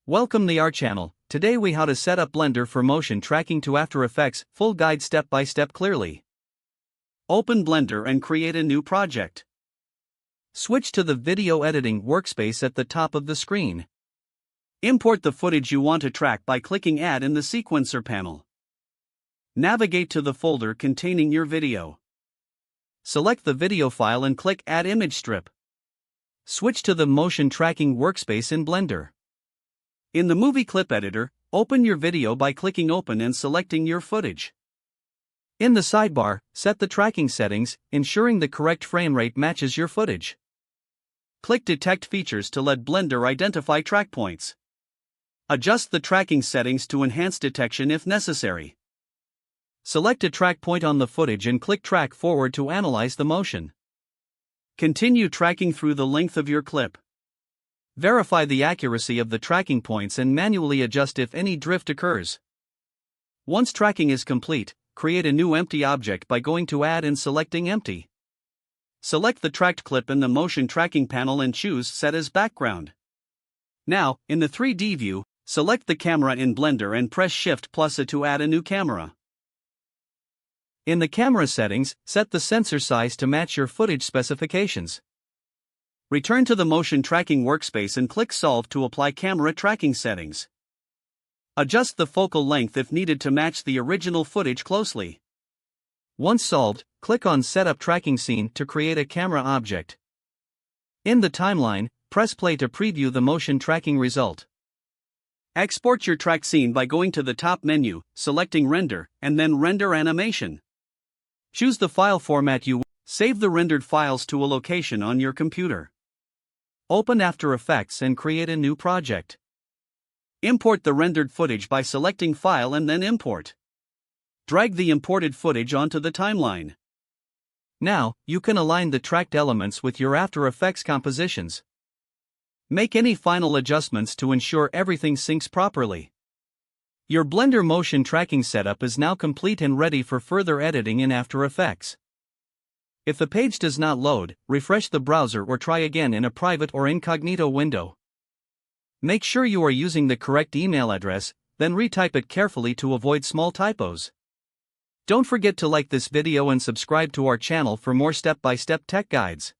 Welcome to our channel. Today we how to set up Blender for motion tracking to After Effects, full guide step by step clearly. Open Blender and create a new project. Switch to the video editing workspace at the top of the screen. Import the footage you want to track by clicking Add in the Sequencer panel. Navigate to the folder containing your video. Select the video file and click Add Image Strip. Switch to the motion tracking workspace in Blender. In the movie clip editor, open your video by clicking Open and selecting your footage. In the sidebar, set the tracking settings, ensuring the correct frame rate matches your footage. Click Detect Features to let Blender identify track points. Adjust the tracking settings to enhance detection if necessary. Select a track point on the footage and click Track Forward to analyze the motion. Continue tracking through the length of your clip. Verify the accuracy of the tracking points and manually adjust if any drift occurs. Once tracking is complete, create a new empty object by going to Add and selecting Empty. Select the tracked clip in the motion tracking panel and choose Set as Background. Now, in the 3D view, select the camera in Blender and press Shift+A to add a new camera. In the camera settings, set the sensor size to match your footage specifications. Return to the motion tracking workspace and click Solve to apply camera tracking settings. Adjust the focal length if needed to match the original footage closely. Once solved, click on Setup Tracking Scene to create a camera object. In the timeline, press play to preview the motion tracking result. Export your track scene by going to the top menu, selecting Render, and then Render Animation. Choose the file format you want. Save the rendered files to a location on your computer. Open After Effects and create a new project. Import the rendered footage by selecting File and then Import. Drag the imported footage onto the timeline. Now, you can align the tracked elements with your After Effects compositions. Make any final adjustments to ensure everything syncs properly. Your Blender motion tracking setup is now complete and ready for further editing in After Effects. If the page does not load, refresh the browser or try again in a private or incognito window. Make sure you are using the correct email address, then retype it carefully to avoid small typos. Don't forget to like this video and subscribe to our channel for more step-by-step tech guides.